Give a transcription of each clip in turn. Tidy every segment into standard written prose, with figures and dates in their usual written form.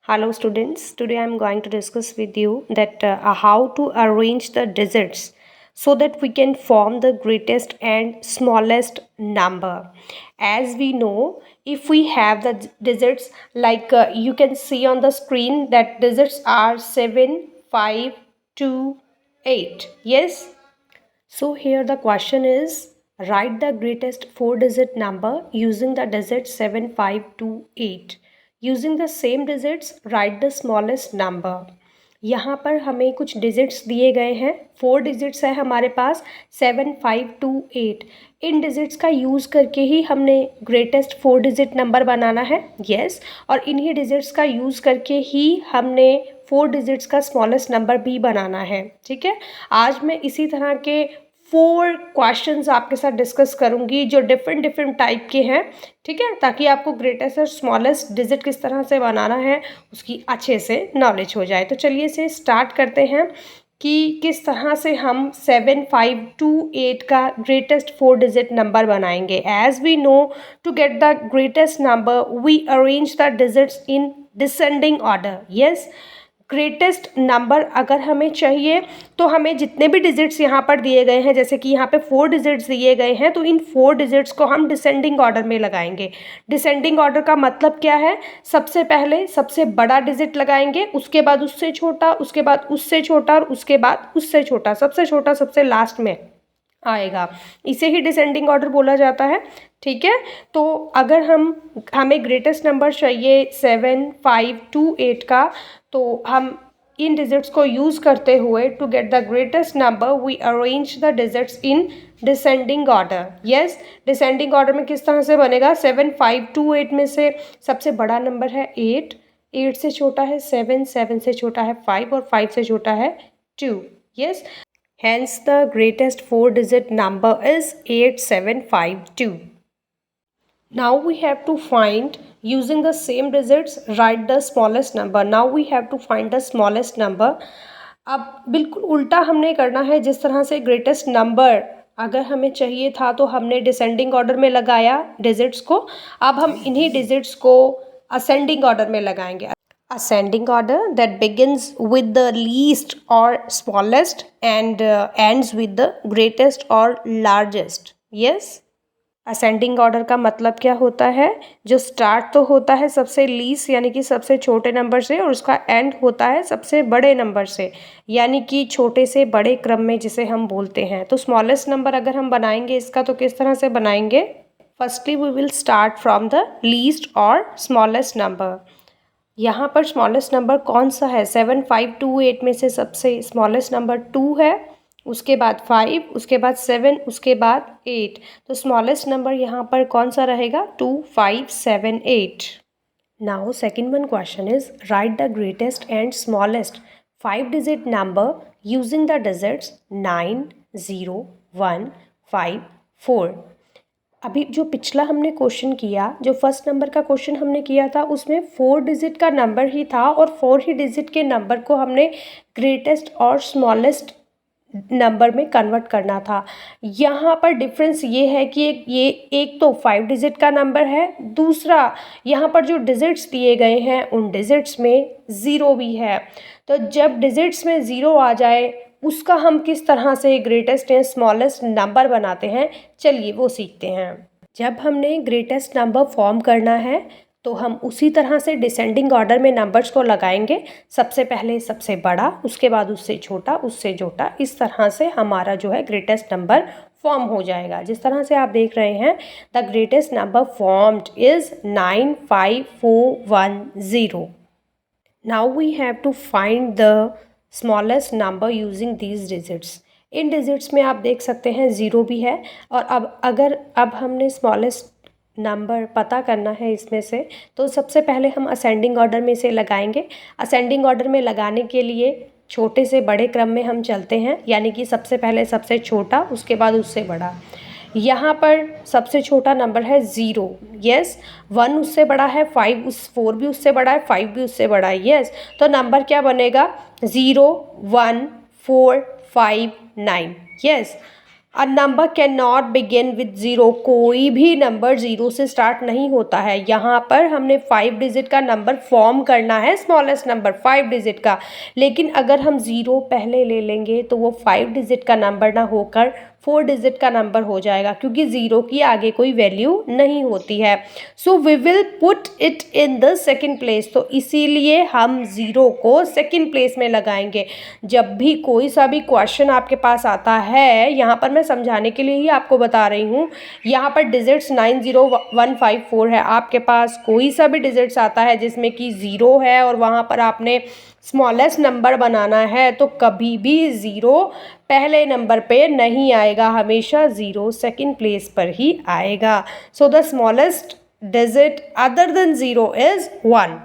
Hello students, today I am going to discuss with you that how to arrange the digits so that we can form the greatest and smallest number. As we know, if we have the digits like you can see on the screen that digits are 7, 5, 2, 8. Yes? So here the question is write the greatest four-digit number using the digits 7528. Using the same digits write the smallest number. यहाँ पर हमें कुछ digits दिए गए हैं, 4 digits है हमारे पास 7528. इन digits का यूज़ करके ही हमने ग्रेटेस्ट 4 डिजिट नंबर बनाना है. यस, और इन्हीं डिजिट्स का यूज़ करके ही हमने 4 डिजिट्स का स्मॉलेस्ट नंबर भी बनाना है. ठीक है, आज मैं इसी तरह के 4 क्वेश्चंस आपके साथ डिस्कस करूंगी जो डिफरेंट टाइप के हैं. ठीक है, ताकि आपको ग्रेटेस्ट और स्मॉलेस्ट डिजिट किस तरह से बनाना है उसकी अच्छे से नॉलेज हो जाए. तो चलिए इसे स्टार्ट करते हैं कि किस तरह से हम 7528 का ग्रेटेस्ट 4 डिजिट नंबर बनाएंगे. As we know, to get the greatest number we arrange the digits in descending order. Yes, greatest number अगर हमें चाहिए तो हमें जितने भी डिजिट्स यहाँ पर दिए गए हैं, जैसे कि यहाँ पे 4 डिजिट्स दिए गए हैं, तो इन 4 डिजिट्स को हम डिसेंडिंग ऑर्डर में लगाएंगे. डिसेंडिंग ऑर्डर का मतलब क्या है? सबसे पहले सबसे बड़ा डिजिट लगाएंगे, उसके बाद उससे छोटा, उसके बाद उससे छोटा और उसके बाद उससे छोटा सबसे लास्ट में आएगा. इसे ही डिसेंडिंग ऑर्डर बोला जाता है. ठीक है, तो अगर हमें ग्रेटेस्ट नंबर चाहिए 7528 का, तो हम इन डिजिट्स को यूज़ करते हुए to get the greatest number we arrange the digits in descending order. Yes, descending order में किस तरह से बनेगा? 7528 में से सबसे बड़ा नंबर है 8, 8 से छोटा है 7, 7 से छोटा है 5 और 5 से छोटा है 2. Yes, hence the greatest 4-digit number is 8752. Now we have to find, using the same digits, write the smallest number. Now we have to find the smallest number. अब बिल्कुल उल्टा हमने करना है. जिस तरह से ग्रेटेस्ट नंबर अगर हमें चाहिए था तो हमने डिसेंडिंग ऑर्डर में लगाया डिजिट्स को, अब हम इन्हीं डिजिट्स को असेंडिंग ऑर्डर में लगाएंगे. Ascending order that begins with the least or smallest and ends with the greatest or largest. Yes, ascending order का मतलब क्या होता है? जो स्टार्ट तो होता है सबसे लीस्ट यानी कि सबसे छोटे नंबर से, और उसका एंड होता है सबसे बड़े नंबर से, यानी कि छोटे से बड़े क्रम में जिसे हम बोलते हैं. तो स्मॉलेस्ट नंबर अगर हम बनाएंगे इसका, तो किस तरह से बनाएंगे? Firstly we will start from the least और स्मॉलेस्ट नंबर. यहाँ पर स्मॉलेस्ट नंबर कौन सा है? 7528 में से सबसे स्मॉलेस्ट नंबर 2 है, उसके बाद 5, उसके बाद 7, उसके बाद 8. तो स्मॉलेस्ट नंबर यहाँ पर कौन सा रहेगा? 2578. Now second one question is right the greatest and smallest 5-digit number using the digits 9, 0, 1, 5, 4. अभी जो पिछला हमने क्वेश्चन किया, जो फर्स्ट नंबर का क्वेश्चन हमने किया था, उसमें 4 डिजिट का नंबर ही था और 4 ही डिजिट के नंबर को हमने ग्रेटेस्ट और स्मॉलेस्ट नंबर में कन्वर्ट करना था. यहाँ पर डिफरेंस ये है कि एक तो 5 डिजिट का नंबर है, दूसरा यहाँ पर जो डिजिट्स दिए गए हैं उन डिजिट्स में 0 भी है. तो जब डिजिट्स में 0 आ जाए उसका हम किस तरह से ग्रेटेस्ट या स्मॉलेस्ट नंबर बनाते हैं, चलिए वो सीखते हैं. जब हमने ग्रेटेस्ट नंबर फॉर्म करना है तो हम उसी तरह से डिसेंडिंग ऑर्डर में नंबर्स को लगाएंगे. सबसे पहले सबसे बड़ा, उसके बाद उससे छोटा, उससे छोटा, इस तरह से हमारा जो है ग्रेटेस्ट नंबर फॉर्म हो जाएगा. जिस तरह से आप देख रहे हैं, the greatest number formed is 95410. Now we have to find the smallest number using these digits. इन डिजिट्स में आप देख सकते हैं 0 भी है, और अब हमने स्मॉलेस्ट नंबर पता करना है इसमें से, तो सबसे पहले हम असेंडिंग ऑर्डर में से लगाएंगे. असेंडिंग ऑर्डर में लगाने के लिए छोटे से बड़े क्रम में हम चलते हैं, यानी कि सबसे पहले सबसे छोटा, उसके बाद उससे बड़ा. यहाँ पर सबसे छोटा नंबर है 0. यस, 1 उससे बड़ा है, 4 भी उससे बड़ा है, 5 भी उससे बड़ा है. यस, तो नंबर क्या बनेगा? 0, 1, 4, 5, 9. Yes, a number can not begin with zero, कोई भी नंबर ज़ीरो से स्टार्ट नहीं होता है। यहाँ पर हमने 5 डिजिट का नंबर फॉर्म करना है, स्मॉलेस्ट नंबर 5 डिजिट का, लेकिन अगर हम ज़ीरो पहले ले लेंगे तो वो 5 डिजिट का नंबर ना होकर 4 डिजिट का नंबर हो जाएगा, क्योंकि ज़ीरो की आगे कोई वैल्यू नहीं होती है। So we will put it in the second place, तो इसीलिए हम ज़ीरो को सेकेंड प्लेस में लगाएंगे। जब भी कोई सा भी क्वेश्चन आपके पास आता है, यहाँ पर मैं समझाने के लिए ही आपको बता रही हूँ, यहाँ पर डिजिट्स 90154 है। आपके पास कोई सा भी डिजिट्स आता है जिसमें कि ज़ीरो है और वहाँ पर आपने स्मॉलेस्ट नंबर बनाना है, तो कभी भी ज़ीरो पहले नंबर पे नहीं आएगा, हमेशा ज़ीरो सेकंड प्लेस पर ही आएगा। So the smallest digit other than 0 is 1.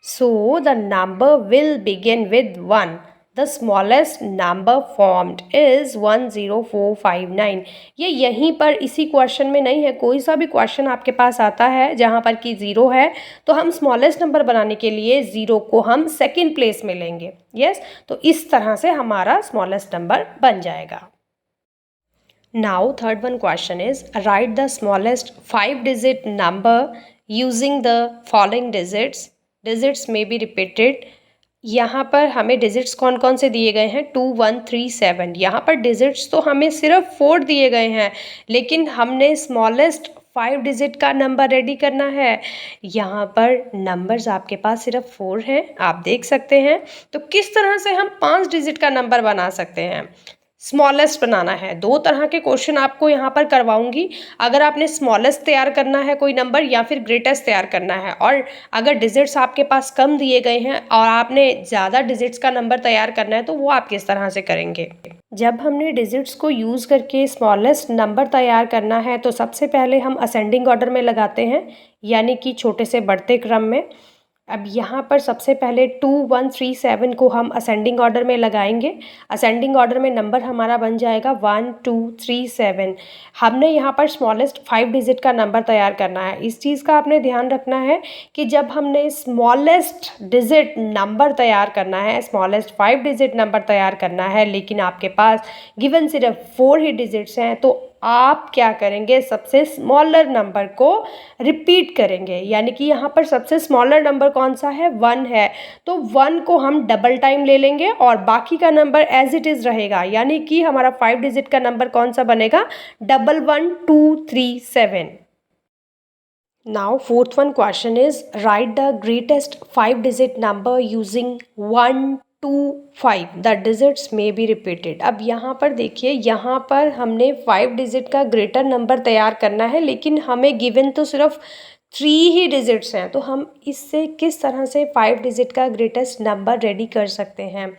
So the number will begin with 1. The smallest number formed is 10459. ये यहीं पर इसी क्वेश्चन में नहीं है, कोई सा भी क्वेश्चन आपके पास आता है जहाँ पर कि ज़ीरो है, तो हम स्मॉलेस्ट नंबर बनाने के लिए ज़ीरो को हम सेकंड प्लेस में लेंगे। यस, तो इस तरह से हमारा स्मॉलेस्ट नंबर बन जाएगा। Now third one question is write the smallest 5-digit number using the following digits. Digits may be repeated. यहाँ पर हमें डिजिट्स कौन कौन से दिए गए हैं, 2 1 3 7। यहाँ पर डिजिट्स तो हमें सिर्फ 4 दिए गए हैं, लेकिन हमने स्मॉलेस्ट 5 डिजिट का नंबर रेडी करना है। यहाँ पर नंबर्स आपके पास सिर्फ 4 हैं, आप देख सकते हैं। तो किस तरह से हम 5 डिजिट का नंबर बना सकते हैं, स्मॉलेस्ट बनाना है। दो तरह के क्वेश्चन आपको यहाँ पर करवाऊंगी। अगर आपने स्मॉलेस्ट तैयार करना है कोई नंबर, या फिर ग्रेटेस्ट तैयार करना है, और अगर डिजिट्स आपके पास कम दिए गए हैं और आपने ज़्यादा डिजिट्स का नंबर तैयार करना है, तो वो आप किस तरह से करेंगे। जब हमने डिजिट्स को यूज़ करके स्मॉलेस्ट नंबर तैयार करना है, तो सबसे पहले हम असेंडिंग ऑर्डर में लगाते हैं, यानी कि छोटे से बढ़ते क्रम में। अब यहाँ पर सबसे पहले 2 1 3 7 को हम असेंडिंग ऑर्डर में लगाएंगे। असेंडिंग ऑर्डर में नंबर हमारा बन जाएगा 1 2 3 7। हमने यहाँ पर स्मॉलेस्ट 5 डिजिट का नंबर तैयार करना है। इस चीज़ का आपने ध्यान रखना है कि जब हमने स्मॉलेस्ट डिजिट नंबर तैयार करना है, स्मॉलेस्ट 5 डिजिट नंबर तैयार करना है, लेकिन आपके पास गिवन सिर्फ 4 ही डिजिट्स हैं, तो आप क्या करेंगे, सबसे स्मॉलर नंबर को रिपीट करेंगे। यानी कि यहाँ पर सबसे स्मॉलर नंबर कौन सा है, 1 है, तो 1 को हम डबल टाइम ले लेंगे और बाकी का नंबर एज इट इज़ रहेगा। यानी कि हमारा 5 डिजिट का नंबर कौन सा बनेगा, 11237। Now fourth one question is write the greatest 5-digit number using 1 2 5. The digits may be repeated. अब यहाँ पर देखिए, यहाँ पर हमने 5 डिजिट का ग्रेटर नंबर तैयार करना है, लेकिन हमें गिवन तो सिर्फ 3 ही डिजिट्स हैं, तो हम इससे किस तरह से 5 डिजिट का ग्रेटेस्ट नंबर रेडी कर सकते हैं।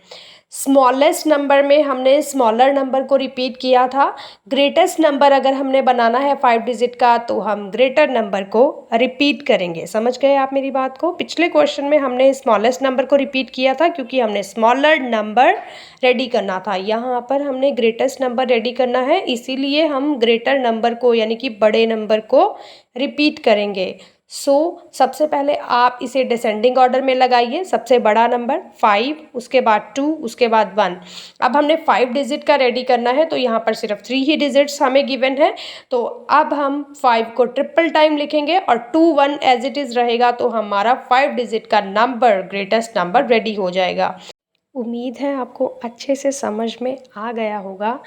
स्मॉलेस्ट नंबर में हमने स्मॉलर नंबर को रिपीट किया था। ग्रेटेस्ट नंबर अगर हमने बनाना है 5 डिजिट का, तो हम ग्रेटर नंबर को रिपीट करेंगे। समझ गए आप मेरी बात को। पिछले क्वेश्चन में हमने स्मॉलेस्ट नंबर को रिपीट किया था क्योंकि हमने स्मॉलर नंबर रेडी करना था। यहाँ पर हमने ग्रेटेस्ट नंबर रेडी करना है, इसीलिए हम ग्रेटर नंबर को यानी कि बड़े नंबर को रिपीट करेंगे। सबसे पहले आप इसे डिसेंडिंग ऑर्डर में लगाइए। सबसे बड़ा नंबर 5, उसके बाद 2, उसके बाद 1। अब हमने 5 डिजिट का रेडी करना है, तो यहाँ पर सिर्फ 3 ही डिजिट्स हमें गिवन है, तो अब हम 5 को ट्रिपल टाइम लिखेंगे और 2 1 एज इट इज़ रहेगा, तो हमारा 5 डिजिट का नंबर, ग्रेटेस्ट नंबर रेडी हो जाएगा। उम्मीद है आपको अच्छे से समझ में आ गया होगा।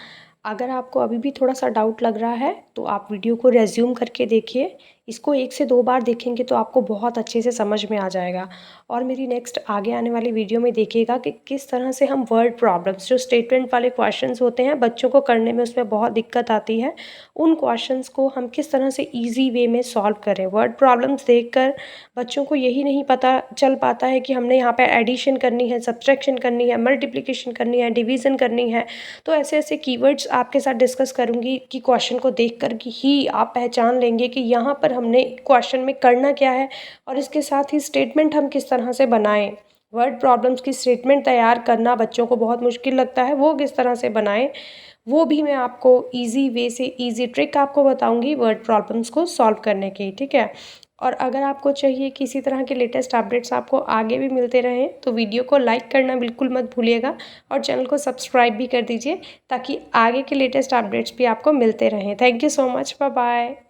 अगर आपको अभी भी थोड़ा सा डाउट लग रहा है, तो आप वीडियो को रेज्यूम करके देखिए। इसको 1 से 2 बार देखेंगे तो आपको बहुत अच्छे से समझ में आ जाएगा। और मेरी नेक्स्ट आगे आने वाली वीडियो में देखिएगा कि किस तरह से हम वर्ड प्रॉब्लम्स, जो स्टेटमेंट वाले क्वेश्चंस होते हैं, बच्चों को करने में उसमें बहुत दिक्कत आती है, उन क्वेश्चंस को हम किस तरह से ईजी वे में सॉल्व करें। वर्ड प्रॉब्लम्स देखकर बच्चों को यही नहीं पता चल पाता है कि हमने यहाँ पर एडिशन करनी है, सब्ट्रैक्शन करनी है, मल्टीप्लिकेशन करनी है, डिवीज़न करनी है। तो ऐसे ऐसे कीवर्ड्स आपके साथ डिस्कस करूँगी कि क्वेश्चन को देख कर ही आप पहचान लेंगे कि यहाँ पर हमने क्वेश्चन में करना क्या है, और इसके साथ ही स्टेटमेंट हम किस तरह से बनाएं। वर्ड प्रॉब्लम्स की स्टेटमेंट तैयार करना बच्चों को बहुत मुश्किल लगता है, वो किस तरह से बनाएं, वो भी मैं आपको इजी वे से, इजी ट्रिक आपको बताऊंगी वर्ड प्रॉब्लम्स को सॉल्व करने की। ठीक है, और अगर आपको चाहिए किसी तरह के लेटेस्ट अपडेट्स आपको आगे भी मिलते रहें तो वीडियो को लाइक करना बिल्कुल मत भूलिएगा और चैनल को सब्सक्राइब भी कर दीजिए ताकि आगे के लेटेस्ट अपडेट्स भी आपको मिलते रहें। Thank you so much, bye bye.